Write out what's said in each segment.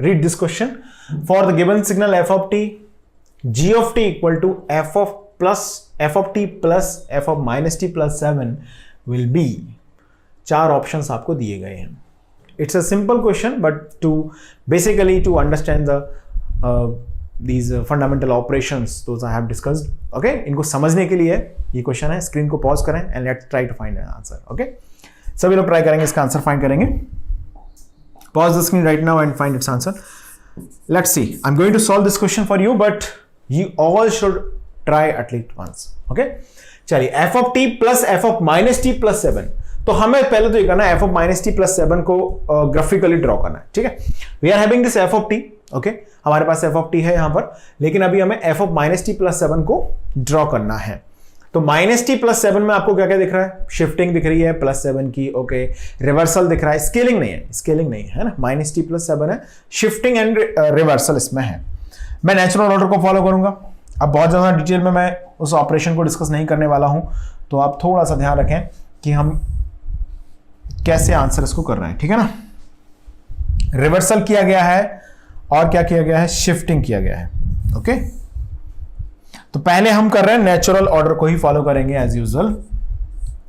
read this question. For the given signal f of t, g of t equal to f of t plus f of minus t plus 7 will be. 4 options आपको दिए गए हैं. It's a simple question, but to understand these fundamental operations, those I have discussed. Okay, इनको समझने के लिए ये question है. स्क्रीन को पॉज करें and let's try to find an answer. Okay, सभी लोग ट्राई करेंगे इसका आंसर फाइंड करेंगे. Pause the screen right now and find its answer. Let's see. I'm going to solve this question for you, but you all should try at least once. Okay? चलिए, f of t plus f of minus t plus 7. तो हमें पहले तो ये करना है f of minus t plus 7 को graphically draw करना है. ठीक है? We are having this f of t. Okay? हमारे पास f of t है यहां पर, लेकिन अभी हमें f of minus t plus 7 को ड्रॉ करना है. तो माइनस टी प्लस 7 में आपको क्या क्या दिख रहा है? शिफ्टिंग दिख रही है प्लस 7 की. ओके, रिवर्सल दिख रहा है. स्केलिंग नहीं है ना. माइनस टी प्लस 7 है, शिफ्टिंग एंड रिवर्सल इसमें है. मैं नेचुरल ऑर्डर को फॉलो करूंगा. अब बहुत ज्यादा डिटेल में मैं उस ऑपरेशन को डिस्कस नहीं करने वाला हूं, तो आप थोड़ा सा ध्यान रखें कि हम कैसे आंसर इसको कर रहे हैं. ठीक है ना. रिवर्सल किया गया है और क्या किया गया है? शिफ्टिंग किया गया है. ओके, तो पहले हम कर रहे हैं नेचुरल ऑर्डर को ही फॉलो करेंगे as usual.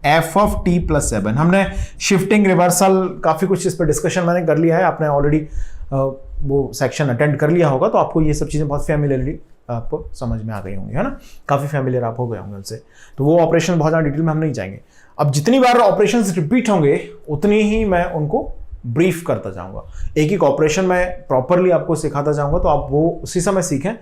f of t plus 7, हमने शिफ्टिंग रिवर्सल काफी कुछ इस पर डिस्कशन मैंने कर लिया है. आपने ऑलरेडी वो सेक्शन अटेंड कर लिया होगा, तो आपको ये सब चीजें बहुत फैमिलियरली आपको समझ में आ गई होंगी, है ना. काफी फैमिलियर आप हो गए होंगे उनसे. तो वो ऑपरेशन बहुत ज्यादा डिटेल में हम नहीं जाएंगे. अब जितनी बार ऑपरेशन रिपीट होंगे उतनी ही मैं उनको ब्रीफ करता जाऊंगा. एक एक ऑपरेशन मैं प्रॉपरली आपको सिखाता जाऊंगा, तो आप वो उसी समय सीखें.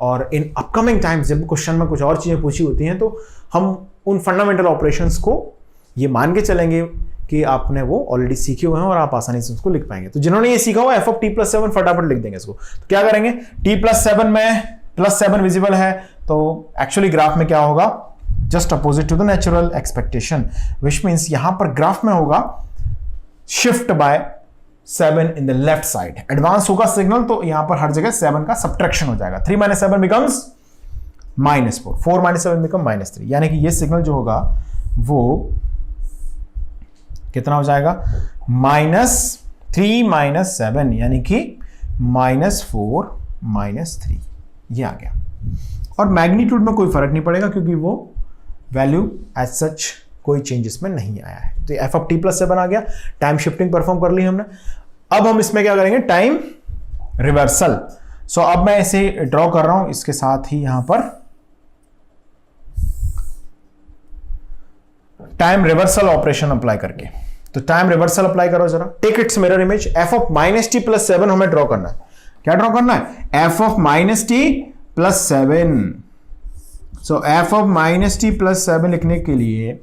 और इन अपकमिंग टाइम्स जब क्वेश्चन में कुछ और चीजें पूछी होती हैं, तो हम उन फंडामेंटल ऑपरेशंस को ये मान के चलेंगे कि आपने वो ऑलरेडी सीखे हुए हैं और आप आसानी से उसको लिख पाएंगे. तो जिन्होंने ये सीखा हुआ f ऑफ t प्लस 7 फटाफट लिख देंगे इसको. तो क्या करेंगे? t प्लस 7 में प्लस 7 विजिबल है, तो एक्चुअली ग्राफ में क्या होगा? Just opposite to the natural expectation, which means यहां पर ग्राफ में होगा shift by 7 in the left side. Advance होगा सिग्नल, तो यहां पर हर जगह 7 का सब्ट्रैक्शन हो जाएगा. 3 minus 7 becomes -4. 4 minus 7 become -3. यानी कि ये सिग्नल जो होगा वो कितना हो जाएगा? -3 minus 7, यानी कि -4 -3. ये आ गया. और मैग्नीट्यूड में कोई फर्क नहीं पड़ेगा, क्योंकि वो वैल्यू एज सच कोई चेंजेस में नहीं आया है. तो f ऑफ t प्लस 7 आ गया. टाइम शिफ्टिंग परफॉर्म कर ली हमने. अब हम इसमें क्या करेंगे? Time reversal. सो अब मैं इसे ड्रॉ कर रहा हूं इसके साथ ही यहां पर टाइम रिवर्सल ऑपरेशन अप्लाई करके. तो टाइम रिवर्सल अप्लाई करो जरा. Take its mirror image. f of minus t plus 7 हमें ड्रॉ करना है. क्या ड्रॉ करना है? f of minus t plus 7. So f of minus t plus 7 लिखने के लिए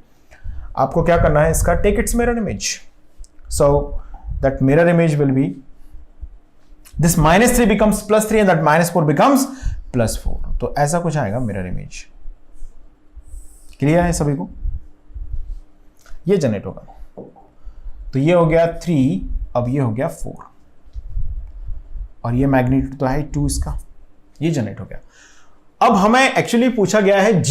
आपको क्या करना है? इसका take its mirror image. So that mirror image will be this -3 becomes +3 and that -4 becomes +4. तो ऐसा कुछ आएगा मिरर इमेज. क्लियर है सभी को? ये जनरेट होगा. तो ये हो गया 3, अब ये हो गया 4, और ये मैग्नीट्यूड तो है 2 इसका. ये जनरेट हो गया. अब हमें एक्चुअली पूछा गया है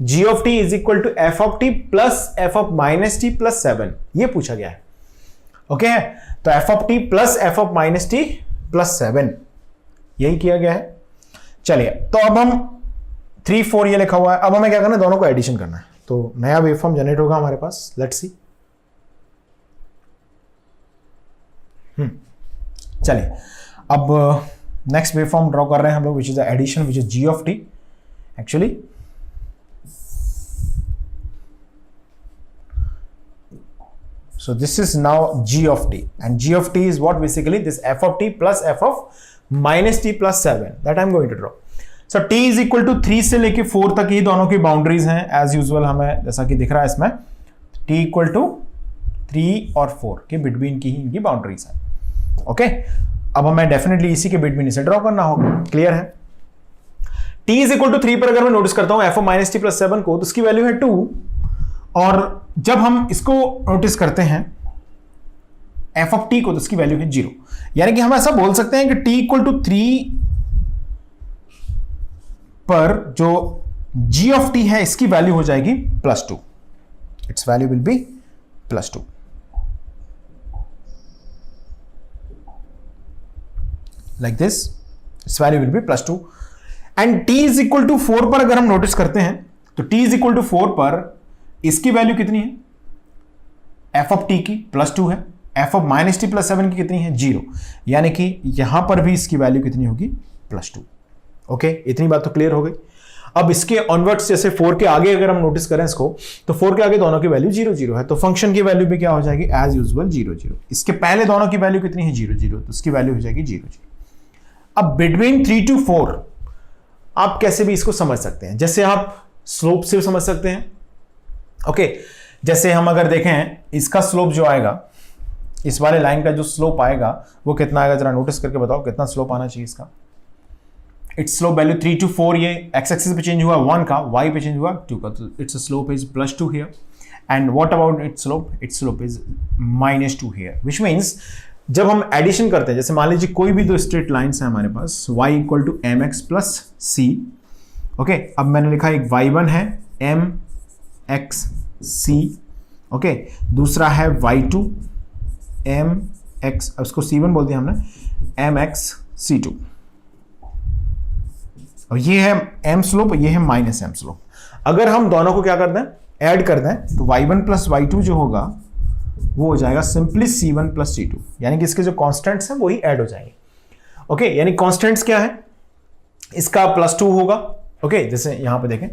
g of t is equal to f of t plus f of minus t plus 7. ये पूछा गया है. ओके, तो f of t plus f of minus t plus 7 यही किया गया है. चलिए, तो अब हम 3 4 ये लिखा हुआ है. अब हमें क्या करना है? दोनों को एडिशन करना है. तो नया वेवफॉर्म जनरेट होगा हमारे पास. Let's see. चलिए, अब नेक्स्ट वेवफॉर्म ड्रॉ कर रहे हैं हम लोग, which is addition, which is g of t. Actually so this is now g of t, and g of t is what? Basically this f of t plus f of minus t plus 7 that I'm going to draw. So t is equal to 3 से लेके 4 तक ही दोनों की boundaries हैं as usual. हमें जैसा कि दिख रहा है इसमें t इक्वल टू 3 और 4 के बिटवीन की ही इनकी बाउंड्रीज है. ओके, अब हमें डेफिनेटली इसी के बिटवीन इसे ड्रॉ करना होगा. क्लियर है? t इज इक्वल टू 3 पर अगर मैं नोटिस करता हूं f of minus t plus 7 को, तो उसकी वैल्यू है 2. और जब हम इसको नोटिस करते हैं f of t को, तो इसकी वैल्यू है 0. यानी कि हम ऐसा बोल सकते हैं कि t इक्वल टू 3 पर जो g of t है इसकी वैल्यू हो जाएगी +2. Its value will be +2. Like this, its value will be +2 and t is equal to 4 पर अगर हम नोटिस करते हैं तो t इज इक्वल टू 4 पर इसकी वैल्यू कितनी है, f ऑफ t की +2 है, f ऑफ -t + 7 की कितनी है 0, यानी कि यहां पर भी इसकी वैल्यू कितनी होगी +2। ओके, इतनी बात तो क्लियर हो गई। अब इसके ऑनवर्ड्स जैसे 4 के आगे अगर हम नोटिस करें इसको, तो 4 के आगे दोनों की वैल्यू 0 0 है, तो फंक्शन की वैल्यू भी क्या हो जाएगी एज यूजुअल 0 0। इसके पहले दोनों की वैल्यू कितनी है 0 0, तो इसकी वैल्यू हो जाएगी 0 0। अब बिटवीन 3 to 4 आप कैसे भी इसको समझ सकते हैं, जैसे आप स्लोप से समझ सकते हैं। ओके, जैसे हम अगर देखें इसका स्लोप जो आएगा, इस वाले लाइन का जो स्लोप आएगा वो कितना आएगा, जरा नोटिस करके बताओ कितना स्लोप आना चाहिए इसका। इट्स स्लोप वैल्यू 3 to 4, ये एक्स एक्सिस पे चेंज हुआ 1 का, वाई पे चेंज हुआ 2 का, तो it's slope is +2 here. And what about it's slope is -2 here, which means जब हम एडिशन करते हैं, जैसे मान लीजिए कोई भी दो स्ट्रेट लाइन्स है हमारे पास, y = mx + c। ओके, अब मैंने लिखा एक y1 है mx c, ओके, दूसरा है y2 mx, उसको c1 बोल दिया हमने, mx c2, और ये है m स्लोप, ये है -m स्लोप। अगर हम दोनों को क्या करते हैं, ऐड करते हैं, तो y1 + y2 जो होगा वो हो जाएगा सिंपली c1 + c2, यानी कि इसके जो कांस्टेंट्स हैं वही ऐड हो जाएंगे। ओके, यानी कांस्टेंट्स क्या है, इसका +2 होगा। ओके, जैसे यहां पे देखें,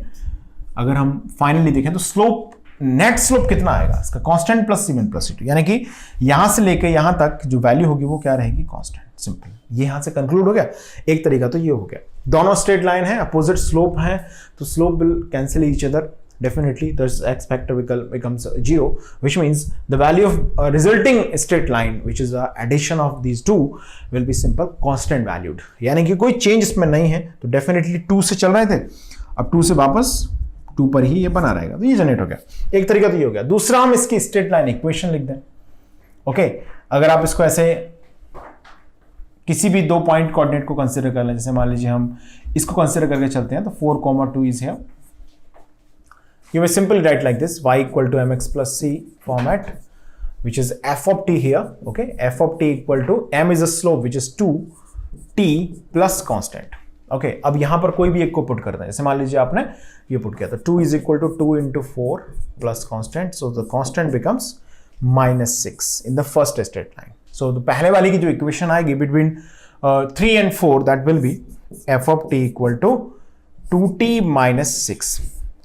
अगर हम फाइनली देखें तो स्लोप, नेट स्लोप कितना आएगा इसका, कांस्टेंट + c1 + c2, यानी कि यहां से लेके यहां तक जो वैल्यू होगी वो क्या रहेगी, कांस्टेंट। सिंपल, ये यहां से कंक्लूड हो गया। एक तरीका तो ये हो गया, दोनों स्ट्रेट लाइन है, अपोजिट स्लोप है, तो slope will cancel each other, definitely the x factor becomes 0, which means the value of resulting straight line, which is the addition of these two, will be simple constant valued, यानी कि कोई change इसमें नहीं है। तो definitely 2 से चल रहे थे, अब 2 से वापस 2 पर ही ये बना रहेगा, तो ये जनरेट हो गया। एक तरीका तो ये हो गया। दूसरा, हम इसकी स्ट्रेट लाइन इक्वेशन लिख दें। ओके, अगर आप इसको ऐसे किसी भी 2 पॉइंट कोऑर्डिनेट को कंसिडर कर लें, जैसे मान लीजिए हम इसको कंसिडर करके चलते हैं, तो 4, 2 is here. You will simply write like this, y = mx + c format, which is f of t here. Okay, f of t = m is a slope, which is 2t plus constant. Okay, अब यहां पर कोई भी एक को put करते हैं, जैसे मान लीजिए आपने ये पुट किया, तो 2 = 2 × 4 plus constant, so the constant becomes -6 in the first straight line. So the पहले वाली की जो इक्वेशन आएगी between 3 and 4, that will be f of t = 2t - 6।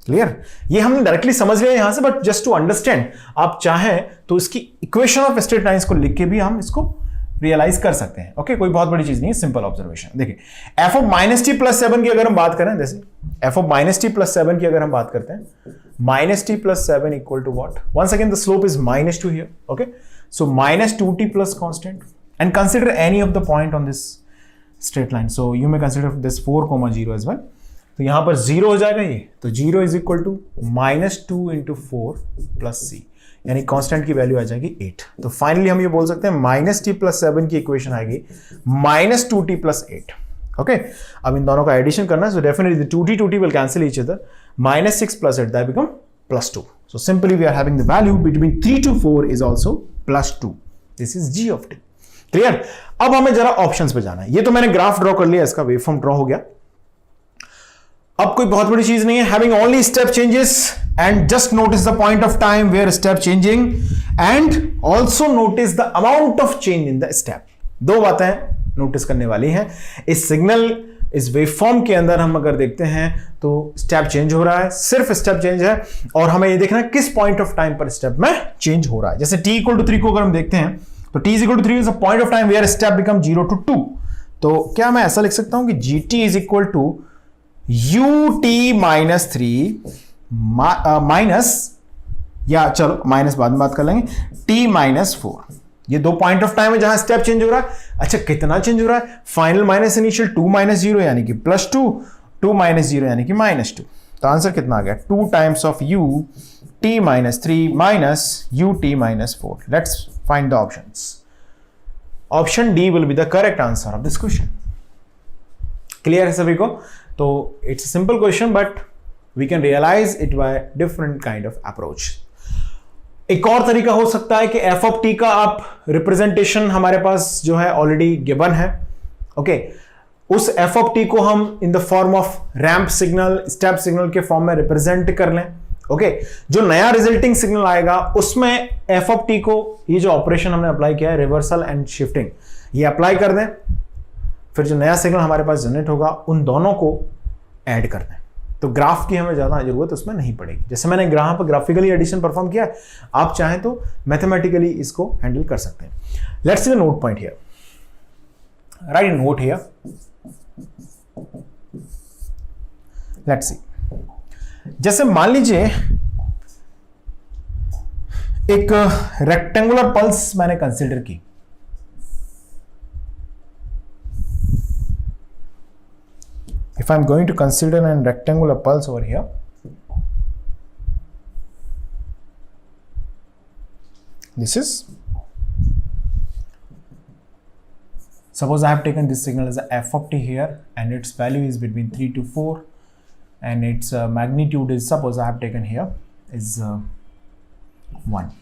Clear, ये हमने डायरेक्टली समझ लिया यहां से, बट जस्ट टू अंडरस्टैंड, आप चाहें तो इसकी इक्वेशन ऑफ स्ट्रेट लाइंस को लिख के भी हम इसको रियलाइज कर सकते हैं। ओके, कोई बहुत बड़ी चीज नहीं है, सिंपल ऑब्जर्वेशन। देखिए, f of -t + 7 की अगर हम बात करें, जैसे f of -t + 7 की अगर हम बात करते हैं, -t + 7 = what? Once again the slope is -2 here. Okay, so -2t plus constant, and consider any of the point on this straight line. So you may consider this 4, 0 as well. तो यहां पर 0 हो जाएगा ये, तो 0 = -2 × 4 + c, यानी constant की value आ जाएगी 8। तो फाइनली हम ये बोल सकते हैं -t + 7 की इक्वेशन आएगी -2t + 8। ओके, अब इन दोनों का एडिशन करना है, so definitely 2t will cancel each other, -6 + 8 that become +2। So simply we are having the value between 3 to 4 is also +2। This is g of t। Clear, अब हमें जरा ऑप्शंस पे जाना है। ये तो मैंने ग्राफ ड्रॉ कर लिया, इसका वेवफॉर्म ड्रॉ हो गया। अब कोई बहुत बड़ी चीज नहीं है, having only step changes and just notice the point of time where step changing and also notice the amount of change in the step। दो बातें नोटिस करने वाली हैं। इस सिग्नल, इस वेवफॉर्म के अंदर हम अगर देखते हैं तो स्टेप चेंज हो रहा है, सिर्फ स्टेप चेंज है, और हमें ये देखना है किस पॉइंट ऑफ टाइम पर स्टेप में चेंज हो रहा है। जैसे t = 3 को अगर हम देखते हैं, तो t = 3 is a point of time where step become 0 to 2। तो क्या मैं ऐसा लिख सकता हूं कि gt = ut - 3 माइनस, या चलो माइनस बाद में बात कर लेंगे, t - 4। ये 2 पॉइंट ऑफ टाइम है जहां स्टेप चेंज हो रहा है। अच्छा, कितना चेंज हो रहा है? फाइनल माइनस इनिशियल, 2 - 0 यानी कि +2, 2 - 0 यानी कि -2। तो आंसर कितना आ गया? 2 times of ut - 3 minus ut - 4। Let's find the options. Option D will be the correct answer of this question. Clear है सभी को? तो it's a simple question, but we can realise it by different kind of approach. एक और तरीका हो सकता है कि एफ ऑफ टी का आप रिप्रेजेंटेशन हमारे पास जो है ऑलरेडी गिवन है। ओके उस एफ ऑफ टी को हम in the form off ramp signal, step signal के फॉर्म में रिप्रेजेंट कर लें। ओके जो नया रिजल्टिंग सिग्नल आएगा उसमें एफ ऑफ टी को ये जो ऑपरेशन हमने अप्लाई किया है रिवर्सल एंड शिफ्टिंग, ये अप्लाई कर दें, फिर जो नया सिग्नल हमारे पास जनरेट होगा उन दोनों को ऐड कर दें। तो ग्राफ की हमें ज्यादा जरूरत उसमें नहीं पड़ेगी। जैसे मैंने ग्राफ पर ग्राफिकली एडिशन परफॉर्म किया है, आप चाहें तो मैथमेटिकली इसको हैंडल कर सकते हैं। Let's see the note point here, right note here, let's see. जैसे मान लीजिए एक रेक्टेंगुलर पल्स मैंने कंसीडर की, if I'm going to consider a rectangular pulse over here, this is, suppose I have taken this signal as a f of t here and its value is between 3 to 4 and its magnitude is, suppose I have taken here is 1.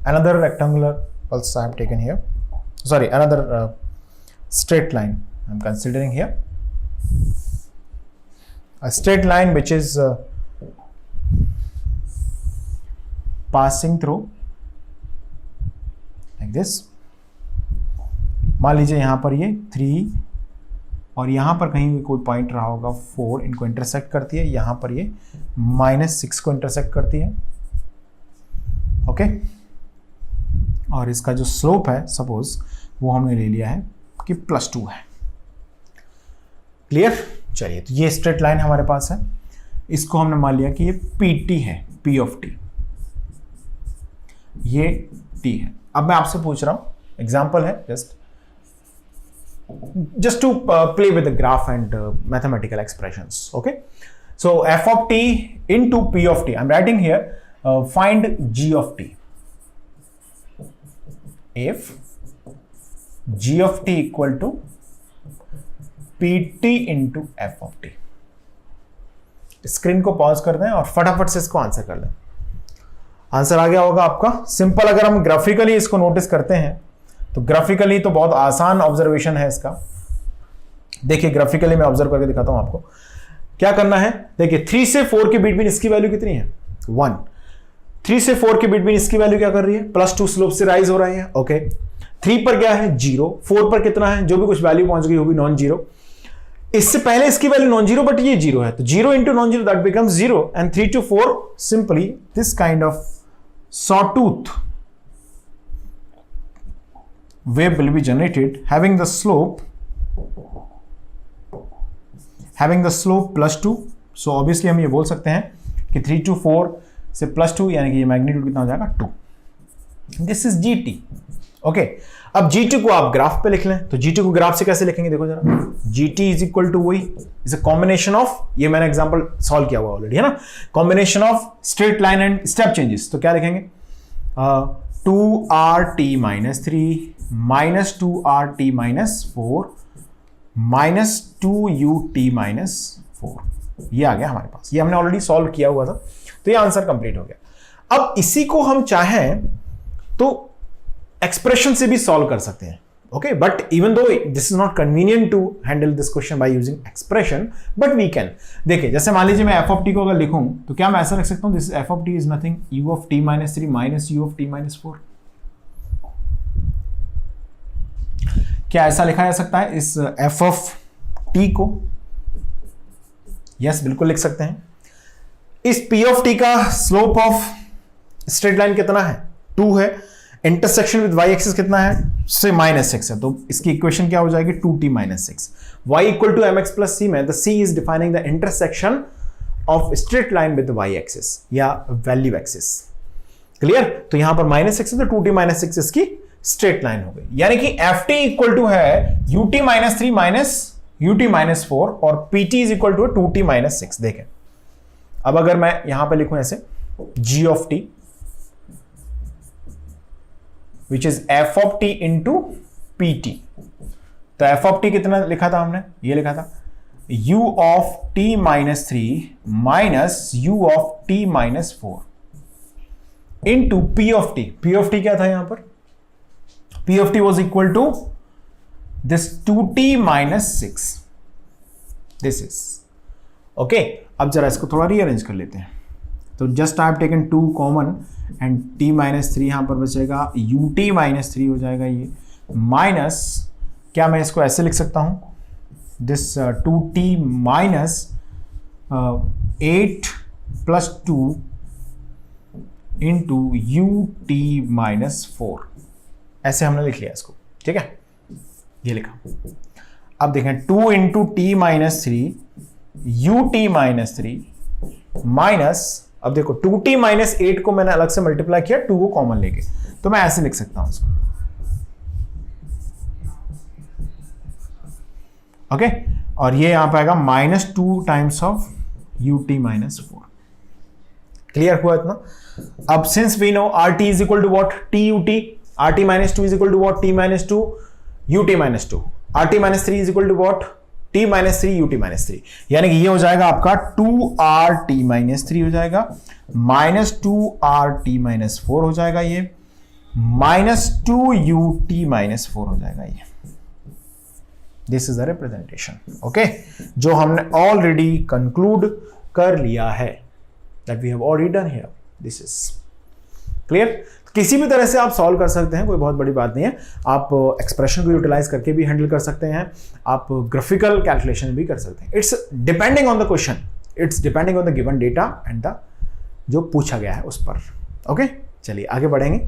Another rectangular pulse I have taken here, sorry, another straight line I'm considering here, a straight line which is passing through like this। मान लीजिए यहां पर ये 3 और यहां पर कहीं भी कोई पॉइंट रहा होगा 4 इनको इंटरसेक्ट करती है, यहां पर ये -6 को इंटरसेक्ट करती है। ओके और इसका जो स्लोप है सपोज वो हमने ले लिया है कि +2 है। क्लियर? चलिए तो ये स्ट्रेट लाइन हमारे पास है, इसको हमने मान लिया कि ये PT है, P ऑफ T, ये T है। अब मैं आपसे पूछ रहा हूं, एग्जांपल है just to play with the graph and mathematical expressions. Okay, so f of t into p of t, I'm writing here, find g of t. If g of t equal to pt into f of t, screen को pause कर दें और फटाफट से इसको answer कर लें। Answer आ गया होगा आपका। सिंपल अगर हम ग्राफिकली इसको नोटिस करते हैं तो ग्राफिकली तो बहुत आसान ऑब्जर्वेशन है इसका। देखिए ग्राफिकली मैं ऑब्जर्व करके दिखाता हूं आपको क्या करना है। देखिए 3 से 4 के बीच में इसकी वैल्यू कितनी है 1। 3 से 4 के बीच में इसकी वैल्यू क्या कर रही है +2 स्लोप से राइज हो रही है। ओके 3 पर क्या है 0, 4 पर कितना है जो भी कुछ वैल्यू पहुंच गई होगी नॉन जीरो। इससे पहले इसकी वैल्यू नॉन जीरो बट ये 0 है तो 0 into non zero that becomes 0 and 3 to 4 simply this kind of sawtooth wave will be generated having the slope +2। so obviously हम ये बोल सकते हैं कि 3 to 4 से +2 यानी कि ये मैग्नीट्यूड कितना हो जाएगा 2। This is GT। ओके अब GT को आप ग्राफ पे लिख लें तो GT को ग्राफ से कैसे लिखेंगे देखो जरा। GT इज इक्वल टू वही इज अ कॉम्बिनेशन ऑफ, ये मैंने एग्जांपल सॉल्व किया हुआ ऑलरेडी है ना, combination of straight line and step changes. तो क्या लिखेंगे 2RT - 3 -2RT - 4 -2UT - 4, ये आ गया हमारे पास। ये हमने ऑलरेडी सॉल्व किया हुआ था तो ये आंसर कंप्लीट हो गया। अब इसी को हम चाहें तो एक्सप्रेशन से भी सॉल्व कर सकते हैं। Okay but even though this is not convenient to handle this question by using expression but we can. देखिए जैसे मान लीजिए मैं f of t को अगर लिखूं तो क्या मैं ऐसा लिख सकता हूं this f of t is nothing u of t - 3 - u of t - 4। क्या ऐसा लिखा जा सकता है इस f of t को? यस बिल्कुल लिख सकते हैं। इस p of t का स्लोप ऑफ स्ट्रेट लाइन कितना है 2 है, इंटरसेक्शन विद y एक्सिस कितना है से -6 है तो इसकी इक्वेशन क्या हो जाएगी 2t - 6। y equal to mx plus c में the c is defining the intersection of straight line with y axis या वैल्यू एक्सिस। क्लियर? तो यहां पर -6 है तो 2t - 6 इसकी स्ट्रेट लाइन हो गई, यानी कि ft इक्वल टू है ut - 3 ut - 4 और pt is equal to 2t - 6। देखें अब अगर मैं यहां पर लिखूं ऐसे g of t which is f of t into pt, तो f of t कितना लिखा था हमने, ये लिखा था u of t - 3 minus u of t - 4 into p of t। p of t क्या था यहां पर P of t was equal to this 2t minus 6. This is okay. अब जरा इसको थोड़ा रीअरेंज कर लेते हैं. तो just I have taken 2 common and t minus 3 यहां पर बचेगा, ut माइनस 3 हो जाएगा ये, माइनस क्या मैं इसको ऐसे लिख सकता हूं, this 2t minus 8 plus 2 into ut minus 4. ऐसे हमने लिख लिया इसको. ठीक है, ये लिखा. अब देखें 2 into T minus 3 ut minus 3 minus, अब देखो 2t माइनस 8 को मैंने अलग से मल्टीप्लाई किया 2 को कॉमन लेके, तो मैं ऐसे लिख सकता हूं इसको. ओके, और ये यहां पर आएगा minus 2 times of ut minus 4. Clear हुआ इतना? अब since we know rt is equal to what, t ut, rt minus 2 is equal to what, t minus 2 ut minus 2, rt minus 3 is equal to what, t minus 3 ut minus 3. यानी कि ये हो जाएगा आपका 2rt minus 3 हो जाएगा, minus 2rt minus 4 हो जाएगा, ये माइनस 2ut माइनस 4 हो जाएगा ये. This is the representation. Okay, जो हमने ऑलरेडी कंक्लूड कर लिया है, that we have already done here. This is clear. किसी भी तरह से आप सॉल्व कर सकते हैं, कोई बहुत बड़ी बात नहीं है. आप एक्सप्रेशन को यूटिलाइज करके भी हैंडल कर सकते हैं, आप ग्राफिकल कैलकुलेशन भी कर सकते हैं. It's depending on the question, it's depending on the given data and the जो पूछा गया है उस पर. ओके, चलिए आगे बढ़ेंगे.